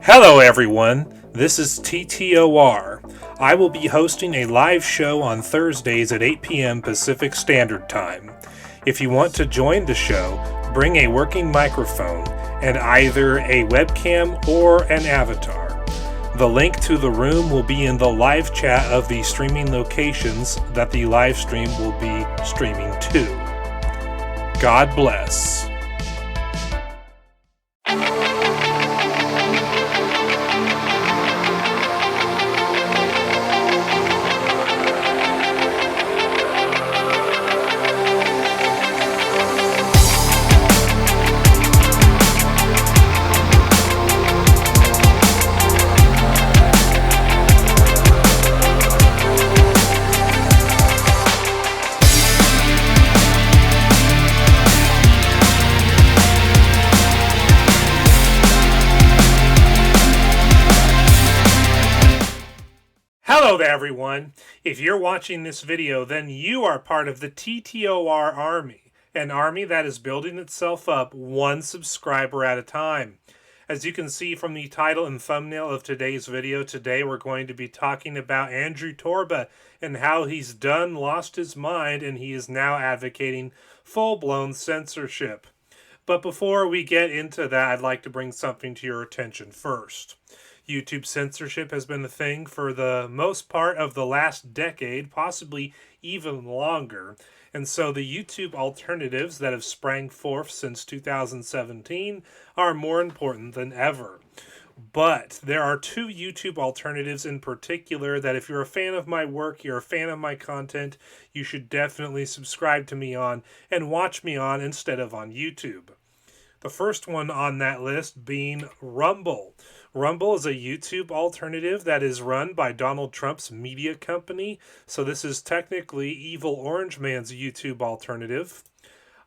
Hello everyone, this is TTOR. I will be hosting a live show on Thursdays at 8 p.m. Pacific Standard Time. If you want to join the show, bring a working microphone and either a webcam or an avatar. The link to the room will be in the live chat of the streaming locations that the live stream will be streaming to. God bless. Hello there everyone. If you're watching this video, then you are part of the TTOR army, an army that is building itself up one subscriber at a time. As you can see from the title and thumbnail of today's video, today we're going to be talking about Andrew Torba and how he's lost his mind and he is now advocating full-blown censorship. But before we get into that, I'd like to bring something to your attention first. YouTube censorship has been a thing for the most part of the last decade, possibly even longer. And so the YouTube alternatives that have sprang forth since 2017 are more important than ever. But there are two YouTube alternatives in particular that if you're a fan of my work, you're a fan of my content, you should definitely subscribe to me on and watch me on instead of on YouTube. The first one on that list being Rumble. Rumble is a YouTube alternative that is run by Donald Trump's media company, so this is technically Evil Orange Man's YouTube alternative.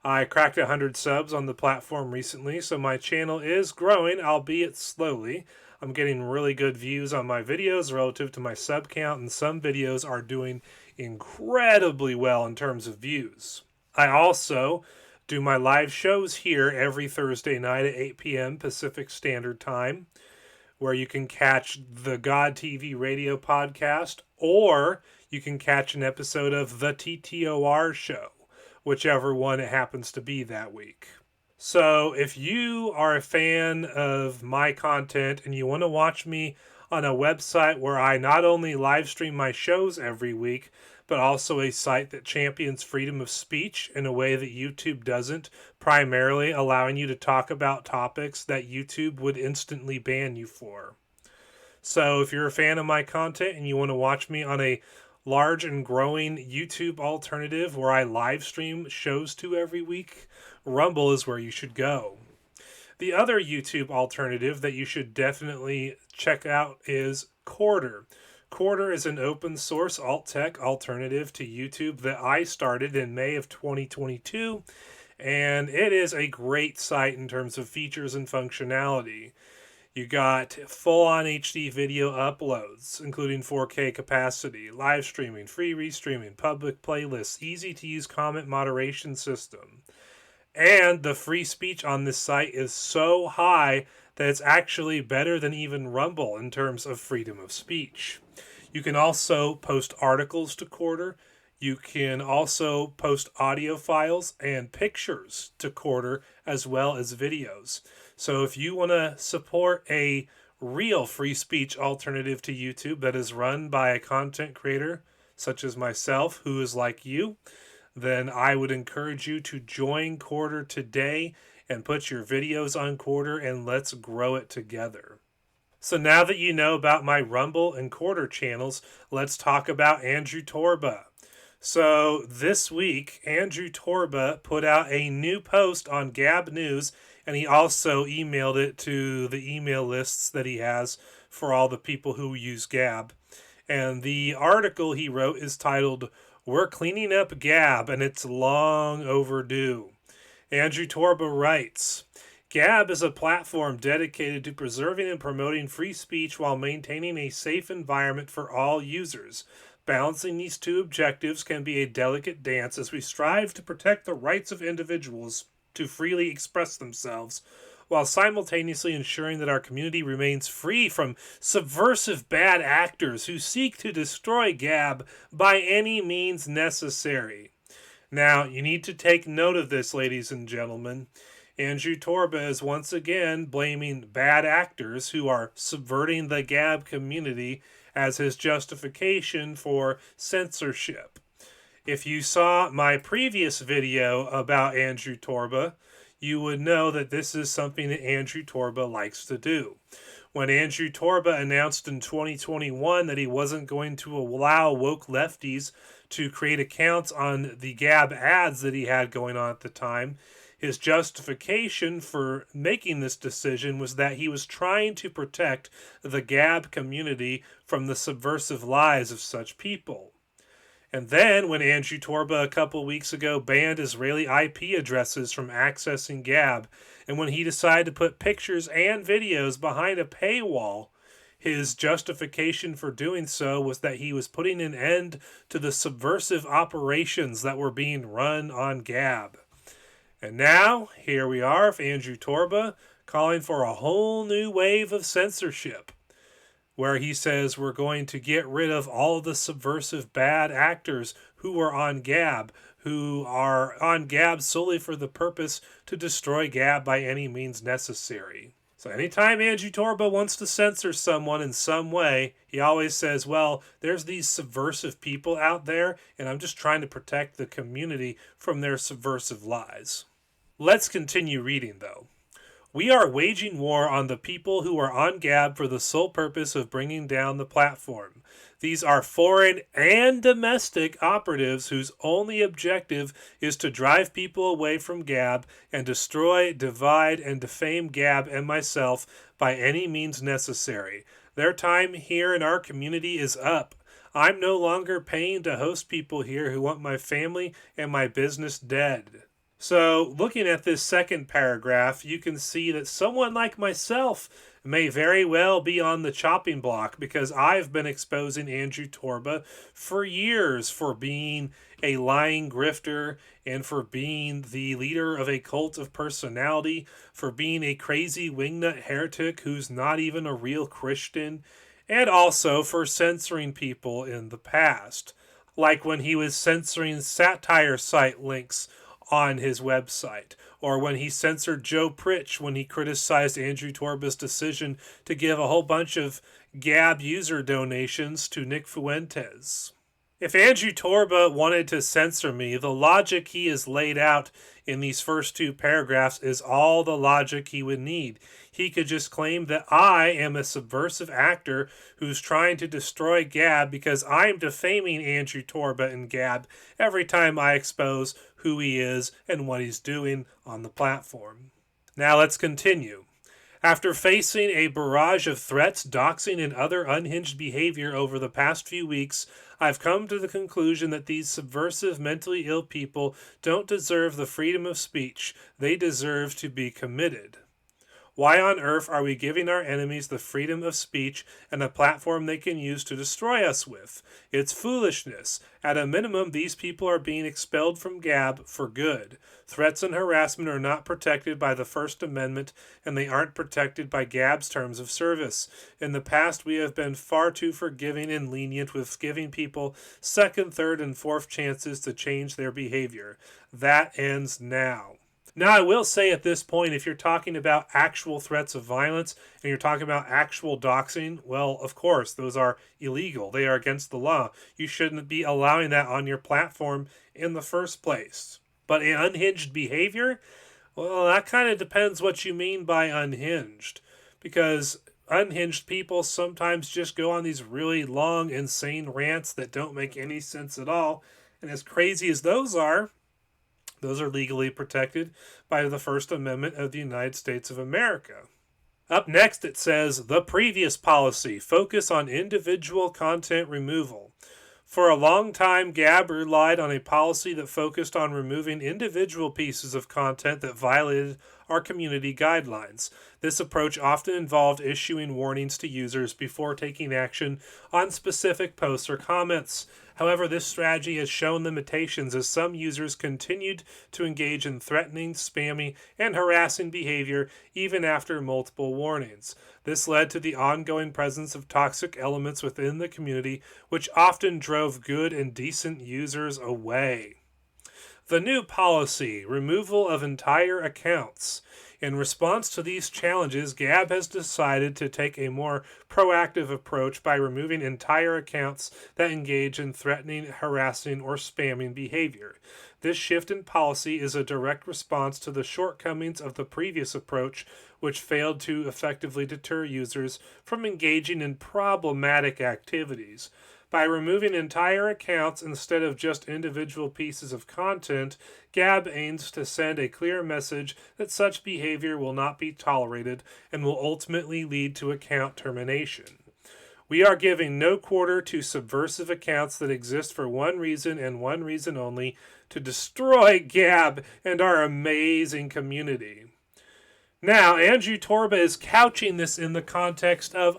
I cracked 100 subs on the platform recently, so my channel is growing, albeit slowly. I'm getting really good views on my videos relative to my sub count, and some videos are doing incredibly well in terms of views. I also do my live shows here every Thursday night at 8 p.m. Pacific Standard Time, where you can catch the God TV radio podcast, or you can catch an episode of the TTOR show, whichever one it happens to be that week. So if you are a fan of my content and you want to watch me on a website where I not only live stream my shows every week, but also a site that champions freedom of speech in a way that YouTube doesn't, primarily allowing you to talk about topics that YouTube would instantly ban you for. So if you're a fan of my content and you want to watch me on a large and growing YouTube alternative where I live stream shows to every week, Rumble is where you should go. The other YouTube alternative that you should definitely check out is Quarter. Quarter is an open source alt-tech alternative to YouTube that I started in May of 2022, and it is a great site in terms of features and functionality. You got full-on HD video uploads, including 4K capacity, live streaming, free restreaming, public playlists, easy-to-use comment moderation system. And the free speech on this site is so high that it's actually better than even Rumble in terms of freedom of speech. You can also post articles to Quarter. You can also post audio files and pictures to Quarter as well as videos. So if you want to support a real free speech alternative to YouTube that is run by a content creator such as myself who is like you, then I would encourage you to join Quarter today and put your videos on Quarter and let's grow it together. So now that you know about my Rumble and Quarter channels, let's talk about Andrew Torba. So this week, Andrew Torba put out a new post on Gab News, and he also emailed it to the email lists that he has for all the people who use Gab. And the article he wrote is titled, "We're Cleaning Up Gab, and It's Long Overdue." Andrew Torba writes, Gab is a platform dedicated to preserving and promoting free speech while maintaining a safe environment for all users. Balancing these two objectives can be a delicate dance as we strive to protect the rights of individuals to freely express themselves while simultaneously ensuring that our community remains free from subversive bad actors who seek to destroy Gab by any means necessary. Now, you need to take note of this, ladies and gentlemen. Andrew Torba is once again blaming bad actors who are subverting the Gab community as his justification for censorship. If you saw my previous video about Andrew Torba, you would know that this is something that Andrew Torba likes to do. When Andrew Torba announced in 2021 that he wasn't going to allow woke lefties to create accounts on the Gab ads that he had going on at the time, his justification for making this decision was that he was trying to protect the Gab community from the subversive lies of such people. And then, when Andrew Torba a couple weeks ago banned Israeli IP addresses from accessing Gab, and when he decided to put pictures and videos behind a paywall, his justification for doing so was that he was putting an end to the subversive operations that were being run on Gab. And now, here we are with Andrew Torba calling for a whole new wave of censorship, where he says we're going to get rid of all the subversive bad actors who are on Gab, who are on Gab solely for the purpose to destroy Gab by any means necessary. So anytime Andrew Torba wants to censor someone in some way, he always says, well, there's these subversive people out there, and I'm just trying to protect the community from their subversive lies. Let's continue reading, though. We are waging war on the people who are on Gab for the sole purpose of bringing down the platform. These are foreign and domestic operatives whose only objective is to drive people away from Gab and destroy, divide, and defame Gab and myself by any means necessary. Their time here in our community is up. I'm no longer paying to host people here who want my family and my business dead. So, looking at this second paragraph, you can see that someone like myself may very well be on the chopping block, because I've been exposing Andrew Torba for years for being a lying grifter and for being the leader of a cult of personality, for being a crazy wingnut heretic who's not even a real Christian, and also for censoring people in the past, like when he was censoring satire site links on his website, or when he censored Joe Pritch when he criticized Andrew Torba's decision to give a whole bunch of Gab user donations to Nick Fuentes. If Andrew Torba wanted to censor me, the logic he has laid out in these first two paragraphs is all the logic he would need. He could just claim that I am a subversive actor who's trying to destroy Gab because I'm defaming Andrew Torba and Gab every time I expose who he is and what he's doing on the platform. Now let's continue. After facing a barrage of threats, doxing, and other unhinged behavior over the past few weeks, I've come to the conclusion that these subversive, mentally ill people don't deserve the freedom of speech. They deserve to be committed. Why on earth are we giving our enemies the freedom of speech and a platform they can use to destroy us with? It's foolishness. At a minimum, these people are being expelled from Gab for good. Threats and harassment are not protected by the First Amendment, and they aren't protected by Gab's terms of service. In the past, we have been far too forgiving and lenient with giving people second, third, and fourth chances to change their behavior. That ends now. Now, I will say at this point, if you're talking about actual threats of violence and you're talking about actual doxing, well, of course, those are illegal. They are against the law. You shouldn't be allowing that on your platform in the first place. But unhinged behavior, well, that kind of depends what you mean by unhinged. Because unhinged people sometimes just go on these really long, insane rants that don't make any sense at all. And as crazy as those are legally protected by the First Amendment of the United States of America. Up next, it says, the previous policy, focus on individual content removal. For a long time, Gab relied on a policy that focused on removing individual pieces of content that violated our community guidelines. This approach often involved issuing warnings to users before taking action on specific posts or comments. However, this strategy has shown limitations as some users continued to engage in threatening, spammy, and harassing behavior even after multiple warnings. This led to the ongoing presence of toxic elements within the community, which often drove good and decent users away. The new policy, removal of entire accounts. In response to these challenges, Gab has decided to take a more proactive approach by removing entire accounts that engage in threatening, harassing, or spamming behavior. This shift in policy is a direct response to the shortcomings of the previous approach, which failed to effectively deter users from engaging in problematic activities. By removing entire accounts instead of just individual pieces of content, Gab aims to send a clear message that such behavior will not be tolerated and will ultimately lead to account termination. We are giving no quarter to subversive accounts that exist for one reason and one reason only: to destroy Gab and our amazing community. Now, Andrew Torba is couching this in the context of,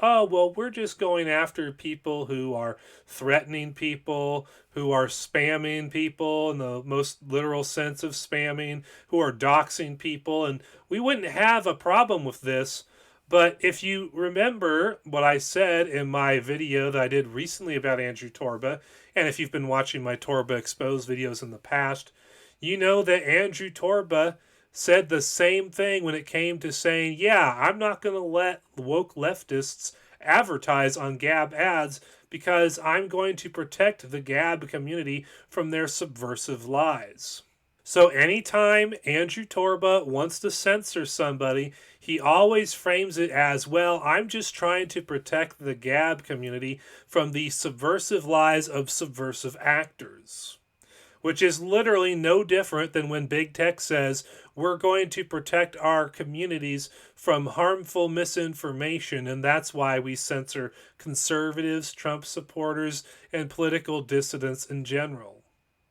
we're just going after people who are threatening people, who are spamming people in the most literal sense of spamming, who are doxing people, and we wouldn't have a problem with this. But if you remember what I said in my video that I did recently about Andrew Torba, and if you've been watching my Torba Exposed videos in the past, you know that Andrew Torba said the same thing when it came to saying, I'm not going to let woke leftists advertise on Gab ads because I'm going to protect the Gab community from their subversive lies. So anytime Andrew Torba wants to censor somebody, he always frames it as, I'm just trying to protect the Gab community from the subversive lies of subversive actors. Which is literally no different than when big tech says we're going to protect our communities from harmful misinformation, and that's why we censor conservatives, Trump supporters, and political dissidents in general.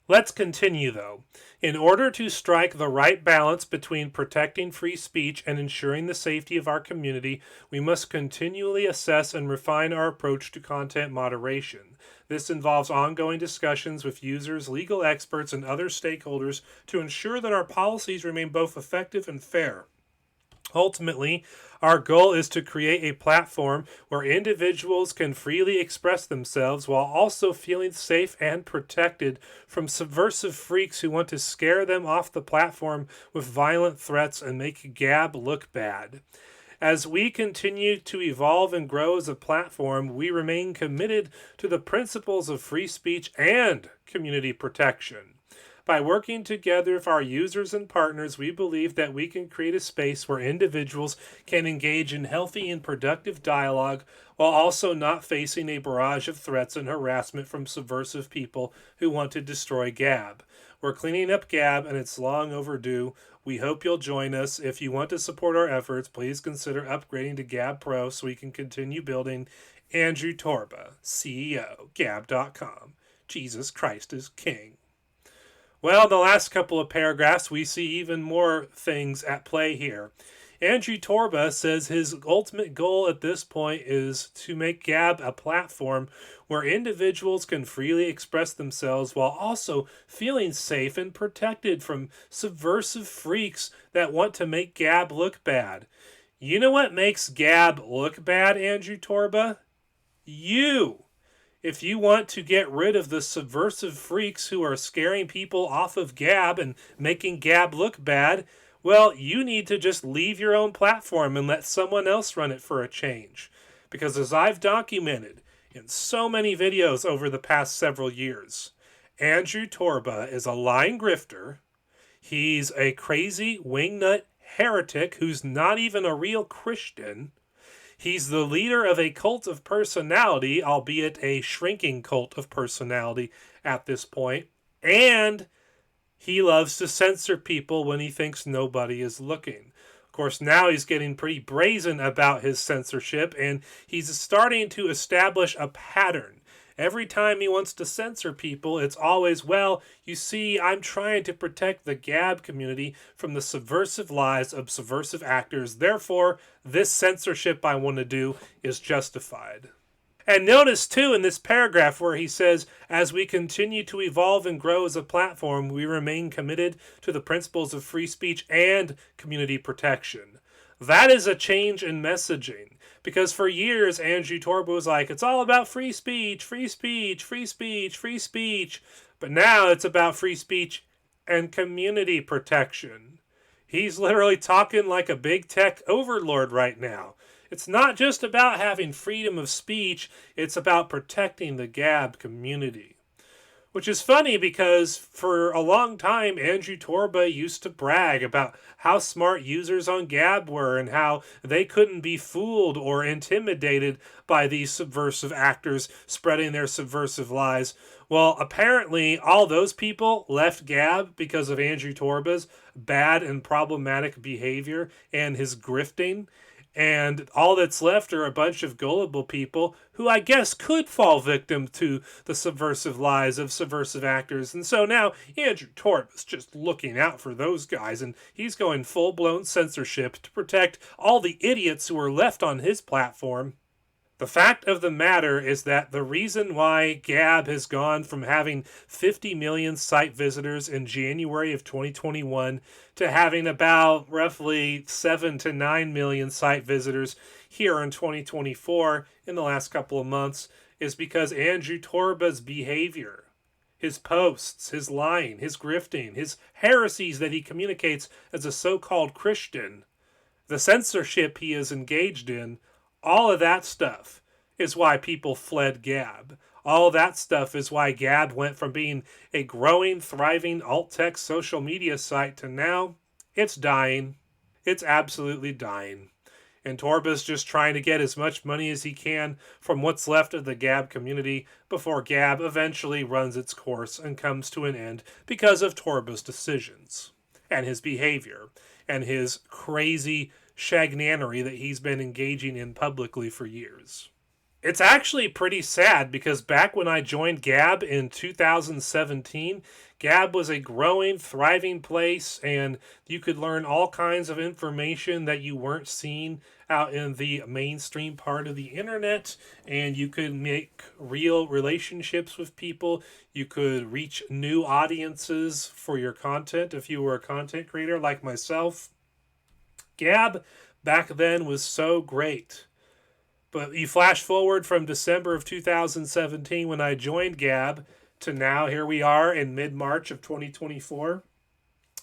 Let's continue, though. In order to strike the right balance between protecting free speech and ensuring the safety of our community, we must continually assess and refine our approach to content moderation. This involves ongoing discussions with users, legal experts, and other stakeholders to ensure that our policies remain both effective and fair. Ultimately, our goal is to create a platform where individuals can freely express themselves while also feeling safe and protected from subversive freaks who want to scare them off the platform with violent threats and make Gab look bad. As we continue to evolve and grow as a platform, we remain committed to the principles of free speech and community protection. By working together with our users and partners, we believe that we can create a space where individuals can engage in healthy and productive dialogue while also not facing a barrage of threats and harassment from subversive people who want to destroy Gab. We're cleaning up Gab, and it's long overdue. We hope you'll join us. If you want to support our efforts, please consider upgrading to Gab Pro so we can continue building. Andrew Torba, CEO, Gab.com. Jesus Christ is King. Well, in the last couple of paragraphs, we see even more things at play here. Andrew Torba says his ultimate goal at this point is to make Gab a platform where individuals can freely express themselves while also feeling safe and protected from subversive freaks that want to make Gab look bad. You know what makes Gab look bad, Andrew Torba? You! If you want to get rid of the subversive freaks who are scaring people off of Gab and making Gab look bad, you need to just leave your own platform and let someone else run it for a change. Because as I've documented in so many videos over the past several years, Andrew Torba is a lying grifter. He's a crazy wingnut heretic who's not even a real Christian. He's the leader of a cult of personality, albeit a shrinking cult of personality at this point. And he loves to censor people when he thinks nobody is looking. Of course, now he's getting pretty brazen about his censorship, and he's starting to establish a pattern. every time he wants to censor people, it's always, well, you see, I'm trying to protect the Gab community from the subversive lies of subversive actors. Therefore, this censorship I want to do is justified. And notice, too, in this paragraph where he says, as we continue to evolve and grow as a platform, we remain committed to the principles of free speech and community protection. That is a change in messaging. Because for years, Andrew Torba was like, it's all about free speech, free speech, free speech, free speech. But now it's about free speech and community protection. He's literally talking like a big tech overlord right now. It's not just about having freedom of speech, it's about protecting the Gab community. Which is funny because for a long time, Andrew Torba used to brag about how smart users on Gab were and how they couldn't be fooled or intimidated by these subversive actors spreading their subversive lies. Well, apparently, all those people left Gab because of Andrew Torba's bad and problematic behavior and his grifting. And all that's left are a bunch of gullible people who I guess could fall victim to the subversive lies of subversive actors. And so now Andrew Torba is just looking out for those guys, and he's going full-blown censorship to protect all the idiots who are left on his platform. The fact of the matter is that the reason why Gab has gone from having 50 million site visitors in January of 2021 to having about roughly 7 to 9 million site visitors here in 2024 in the last couple of months is because Andrew Torba's behavior, his posts, his lying, his grifting, his heresies that he communicates as a so-called Christian, the censorship he is engaged in, all of that stuff is why people fled Gab. All that stuff is why Gab went from being a growing, thriving alt-tech social media site to now it's dying. It's absolutely dying. And Torba's just trying to get as much money as he can from what's left of the Gab community before Gab eventually runs its course and comes to an end because of Torba's decisions and his behavior and his crazy shagnanery that he's been engaging in publicly for years. It's actually pretty sad because back when I joined Gab in 2017, Gab was a growing, thriving place, and you could learn all kinds of information that you weren't seeing out in the mainstream part of the internet, and you could make real relationships with people. You could reach new audiences for your content if you were a content creator like myself. Gab back then was so great. But you flash forward from December of 2017 when I joined Gab to now, here we are in mid-March of 2024.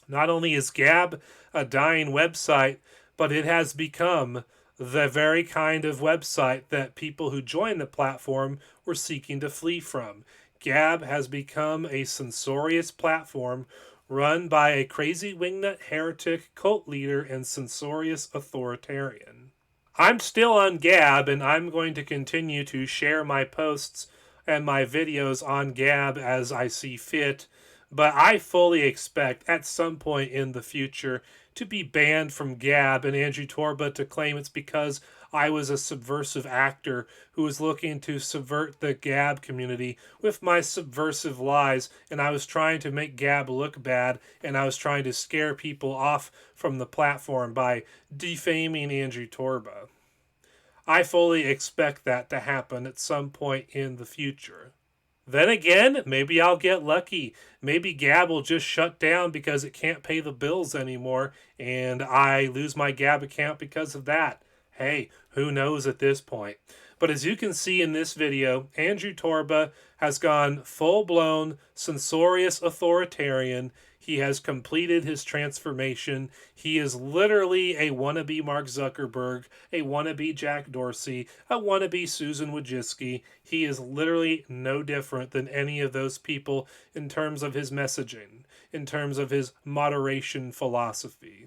Not only is Gab a dying website, but it has become the very kind of website that people who joined the platform were seeking to flee from. Gab has become a censorious platform run by a crazy wingnut heretic cult leader and censorious authoritarian. I'm still on Gab, and I'm going to continue to share my posts and my videos on Gab as I see fit, but I fully expect at some point in the future to be banned from Gab and Andrew Torba to claim it's because I was a subversive actor who was looking to subvert the Gab community with my subversive lies, and I was trying to make Gab look bad, and I was trying to scare people off from the platform by defaming Andrew Torba. I fully expect that to happen at some point in the future. Then again, maybe I'll get lucky. Maybe Gab will just shut down because it can't pay the bills anymore, and I lose my Gab account because of that. Hey, who knows at this point? But as you can see in this video, Andrew Torba has gone full-blown censorious authoritarian. He has completed his transformation. He is literally a wannabe Mark Zuckerberg, a wannabe Jack Dorsey, a wannabe Susan Wojcicki. He is literally no different than any of those people in terms of his messaging, in terms of his moderation philosophy.